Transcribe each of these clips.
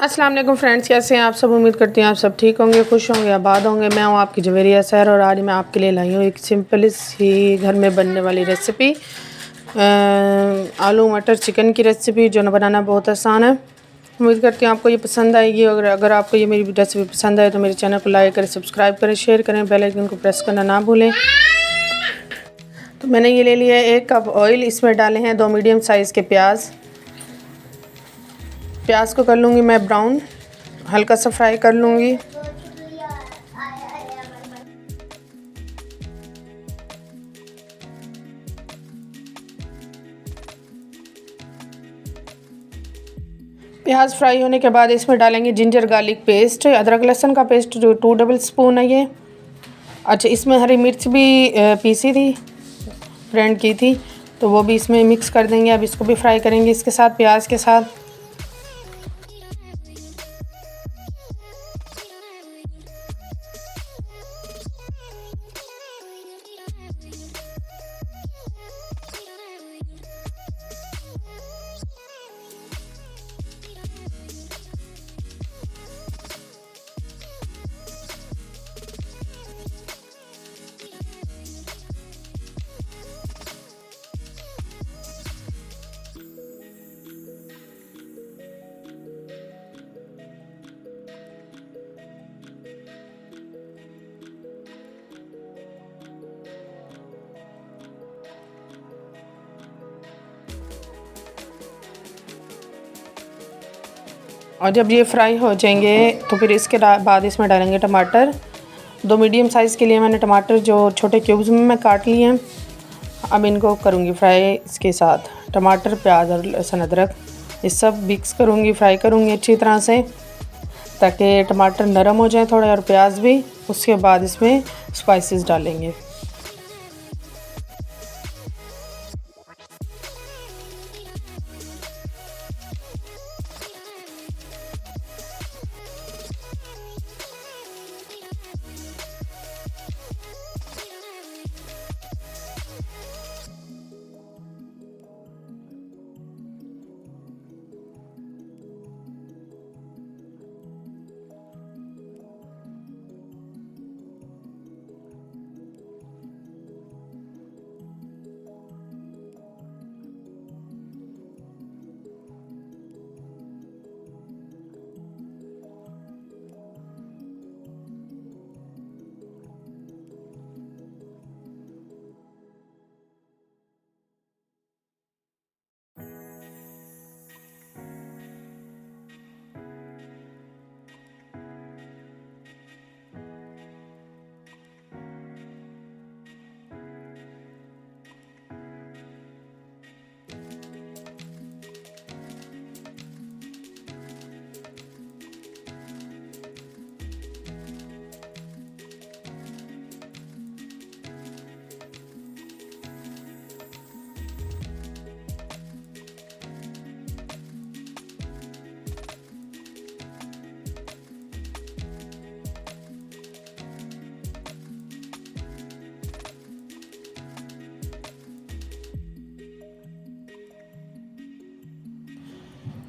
अस्सलाम वालेकुम फ्रेंड्स, कैसे हैं आप सब। उम्मीद करती हैं आप सब ठीक होंगे, खुश होंगे, आबाद होंगे। मैं हूं आपकी जवेरिया सहर और आज मैं आपके लिए लाई हूं एक सिंपल सी घर में बनने वाली रेसिपी, आलू मटर चिकन की रेसिपी जो बनाना बहुत आसान है। उम्मीद करती हूँ आपको ये पसंद आएगी। और अगर आपको ये मेरी रेसिपी पसंद आए तो मेरे चैनल को लाइक करें, सब्सक्राइब करें, शेयर करें, बेल आइकन को प्रेस करना ना भूलें। तो मैंने ये ले लिया है 1 कप ऑयल, इसमें डाले हैं 2 मीडियम साइज़ के प्याज को कर लूँगी मैं ब्राउन, हल्का सा फ्राई कर लूँगी। प्याज फ्राई होने के बाद इसमें डालेंगे जिंजर गार्लिक पेस्ट, अदरक लहसुन का पेस्ट जो 2 टेबल स्पून है ये। अच्छा, इसमें हरी मिर्च भी पीसी थी, ग्राइंड की थी, तो वो भी इसमें मिक्स कर देंगे। अब इसको भी फ्राई करेंगे इसके साथ, प्याज के साथ। और जब ये फ्राई हो जाएंगे तो फिर इसके बाद इसमें डालेंगे टमाटर। 2 मीडियम साइज़ के लिए मैंने टमाटर जो छोटे क्यूब्स में मैं काट लिए हैं। अब इनको करूँगी फ्राई इसके साथ, टमाटर प्याज और लहसुन अदरक ये सब मिक्स करूँगी, फ्राई करूँगी अच्छी तरह से ताकि टमाटर नरम हो जाए थोड़े और प्याज भी। उसके बाद इसमें स्पाइसेस डालेंगे।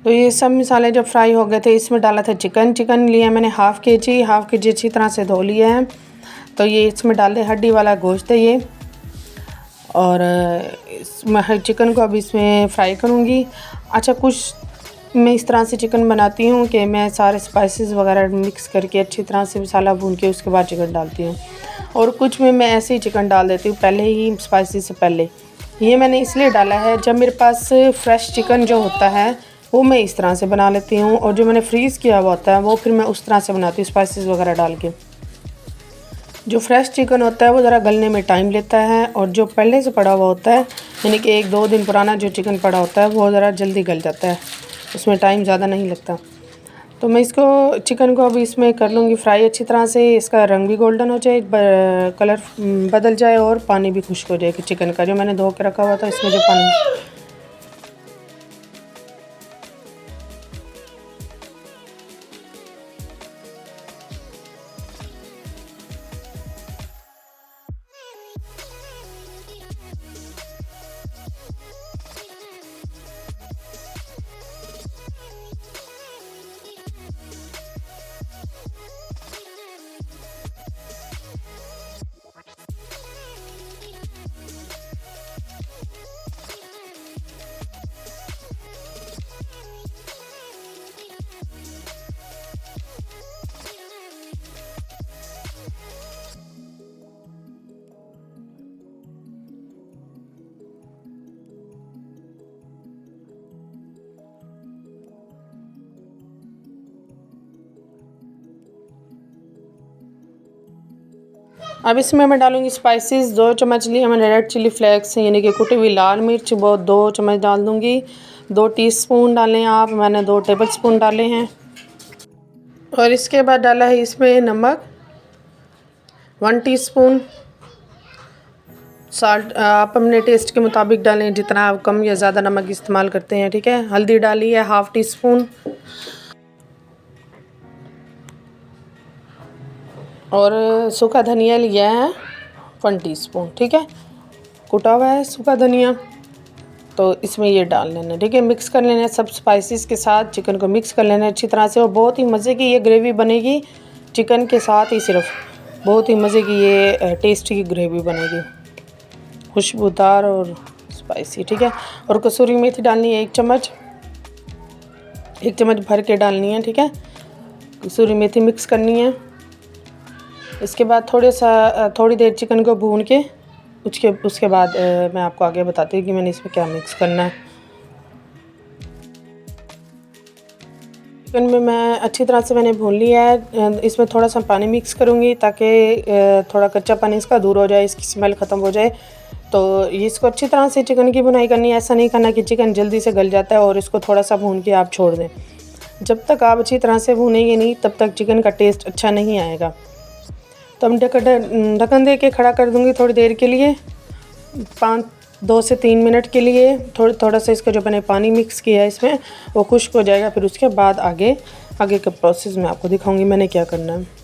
तो ये सब मसाले जब फ्राई हो गए थे इसमें डाला था चिकन लिया मैंने हाफ़ के जी अच्छी तरह से धो लिया है। तो ये इसमें डाल दे, हड्डी वाला गोश्त है ये। और इसमें चिकन को अब इसमें फ्राई करूँगी। अच्छा, कुछ मैं इस तरह से चिकन बनाती हूँ कि मैं सारे स्पाइसेस वगैरह मिक्स करके अच्छी तरह से मसाला भून के उसके बाद चिकन डालती हूँ। और कुछ में मैं ऐसे ही चिकन डाल देती हूँ पहले ही, स्पाइसेस से पहले। ये मैंने इसलिए डाला है, जब मेरे पास फ्रेश चिकन जो होता है वो मैं इस तरह से बना लेती हूँ, और जो मैंने फ्रीज़ किया हुआ होता है वो फिर मैं उस तरह से बनाती हूँ स्पाइसेस वगैरह डाल के। जो फ्रेश चिकन होता है वो ज़रा गलने में टाइम लेता है, और जो पहले से पड़ा हुआ होता है यानी कि 1-2 दिन पुराना जो चिकन पड़ा होता है वो ज़रा जल्दी गल जाता है, उसमें टाइम ज़्यादा नहीं लगता। तो मैं इसको चिकन को अभी इसमें कर लूँगी फ्राई अच्छी तरह से, इसका रंग भी गोल्डन हो जाए, कलर बदल जाए और पानी भी खुश्क हो जाए कि चिकन का जो मैंने धो के रखा हुआ था इसमें जो पानी। अब इसमें मैं डालूँगी स्पाइसेस। 2 चम्मच लिए मैंने रेड चिली फ्लेक्स यानी कि कुटी हुई लाल मिर्च, वो 2 चम्मच डाल दूँगी। 2 टीस्पून डालें आप, मैंने 2 टेबलस्पून डाले हैं। और इसके बाद डाला है इसमें नमक 1 टीस्पून। साल्ट आप अपने टेस्ट के मुताबिक डालें, जितना आप कम या ज़्यादा नमक इस्तेमाल करते हैं, ठीक है। हल्दी डाली है 1/2 टीस्पून। और सूखा धनिया लिया है 1 टीस्पून, ठीक है। कुटा हुआ है सूखा धनिया, तो इसमें ये डाल लेना, ठीक है। मिक्स कर लेना सब स्पाइसेस के साथ, चिकन को मिक्स कर लेना अच्छी तरह से। और बहुत ही मज़े की ये ग्रेवी बनेगी चिकन के साथ ही, सिर्फ बहुत ही मज़े की ये टेस्टी ग्रेवी बनेगी, खुशबूदार और स्पाइसी, ठीक है। और कसूरी मेथी डालनी है 1 चम्मच, 1 चम्मच भर के डालनी है, ठीक है। कसूरी मेथी मिक्स करनी है। इसके बाद थोड़ी देर चिकन को भून के उसके बाद मैं आपको आगे बताती हूँ कि मैंने इसमें क्या मिक्स करना है। चिकन में मैं अच्छी तरह से मैंने भून लिया है। इसमें थोड़ा सा पानी मिक्स करूँगी ताकि थोड़ा कच्चा पानी इसका दूर हो जाए, इसकी स्मेल ख़त्म हो जाए। तो इसको अच्छी तरह से चिकन की भुनाई करनी है। ऐसा नहीं करना कि चिकन जल्दी से गल जाता है और इसको थोड़ा सा भून के आप छोड़ दें। जब तक आप अच्छी तरह से भूनेंगे नहीं, तब तक चिकन का टेस्ट अच्छा नहीं आएगा। तो हम ढक्कन दे के खड़ा कर दूँगी थोड़ी देर के लिए, 2 से 3 मिनट के लिए। थोड़ा सा इसका जो मैंने पानी मिक्स किया है इसमें वो खुश्क हो जाएगा। फिर उसके बाद आगे के प्रोसेस में आपको दिखाऊंगी मैंने क्या करना है।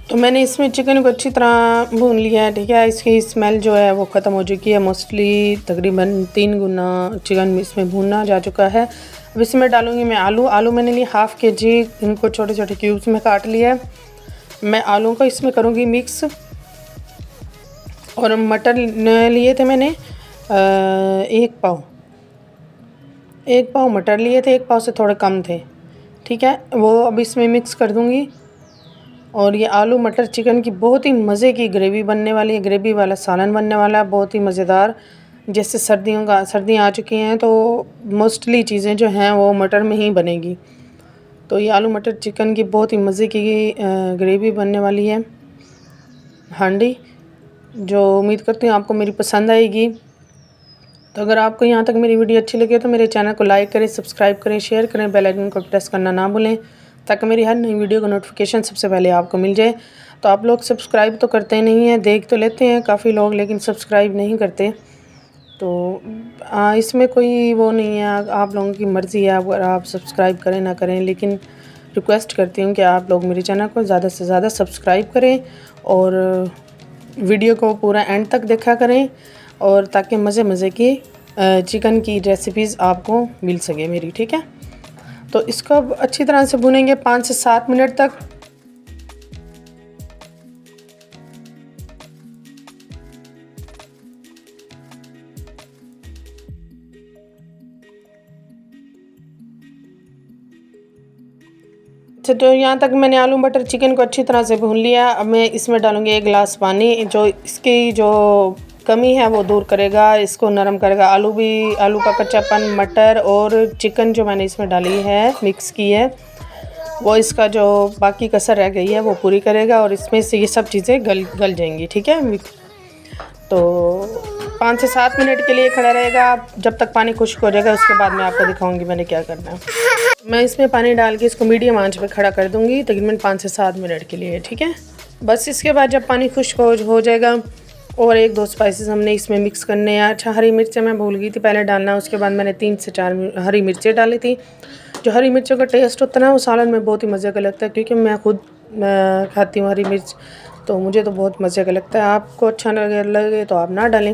तो मैंने इसमें चिकन को अच्छी तरह भून लिया है, ठीक है। इसकी स्मेल जो है वो ख़त्म हो चुकी है, मोस्टली तकरीबन 3 गुना चिकन इसमें भूनना जा चुका है। अब इसमें डालूँगी मैं आलू मैंने लिए 1/2 kg, इनको छोटे छोटे क्यूब्स में काट लिया है। मैं आलू को इसमें करूँगी मिक्स। और मटर लिए थे मैंने 1 पाव मटर लिए थे, 1 पाव से थोड़े कम थे, ठीक है। वो अब इसमें मिक्स कर दूँगी। और ये आलू मटर चिकन की बहुत ही मज़े की ग्रेवी बनने वाली है, ग्रेवी वाला सालन बनने वाला है, बहुत ही मज़ेदार। जैसे सर्दियाँ आ चुकी हैं तो मोस्टली चीज़ें जो हैं वो मटर में ही बनेगी। तो ये आलू मटर चिकन की बहुत ही मज़े की ग्रेवी बनने वाली है हांडी, जो उम्मीद करती हूँ आपको मेरी पसंद आएगी। तो अगर आपको यहाँ तक मेरी वीडियो अच्छी लगे तो मेरे चैनल को लाइक करें, सब्सक्राइब करें, शेयर करें, बेल आइकन को प्रेस करना ना भूलें ताकि मेरी हर नई वीडियो का नोटिफिकेशन सबसे पहले आपको मिल जाए। तो आप लोग सब्सक्राइब तो करते नहीं हैं, देख तो लेते हैं काफ़ी लोग, लेकिन सब्सक्राइब नहीं करते। तो इसमें कोई वो नहीं है, आप लोगों की मर्ज़ी है अगर आप सब्सक्राइब करें ना करें, लेकिन रिक्वेस्ट करती हूँ कि आप लोग मेरे चैनल को ज़्यादा से ज़्यादा सब्सक्राइब करें और वीडियो को पूरा एंड तक देखा करें, और ताकि मज़े की चिकन की रेसिपीज़ आपको मिल सके मेरी, ठीक है। तो इसको अच्छी तरह से भुनेंगे 5 से 7 मिनट तक। तो यहाँ तक मैंने आलू मटर चिकन को अच्छी तरह से भून लिया। अब मैं इसमें डालूँगी 1 गिलास पानी, जो इसकी जो कमी है वो दूर करेगा, इसको नरम करेगा। आलू का कच्चापन, मटर और चिकन जो मैंने इसमें डाली है, मिक्स की है, वो इसका जो बाकी कसर रह गई है वो पूरी करेगा और इसमें से ये सब चीज़ें गल जाएंगी, ठीक है। तो 5 से 7 मिनट के लिए खड़ा रहेगा जब तक पानी खुश्क हो जाएगा। उसके बाद मैं आपको दिखाऊंगी मैंने क्या करना है। मैं इसमें पानी डाल के इसको मीडियम आंच पे खड़ा कर दूंगी तकरीबन 5 से 7 मिनट के लिए, ठीक है। बस इसके बाद जब पानी खुश्क हो जाएगा और 1-2 स्पाइसेस हमने इसमें मिक्स करने हैं। अच्छा, हरी मिर्चें मैं भूल गई थी पहले डालना, उसके बाद मैंने 3 से 4 हरी मिर्चें डाली थी। जो हरी मिर्चों का टेस्ट होता है ना वो सालन में बहुत ही मज़े का लगता है, क्योंकि मैं खुद खाती हूँ हरी मिर्च, तो मुझे तो बहुत मज़े का लगता है। आपको अच्छा लगे तो आप ना डालें।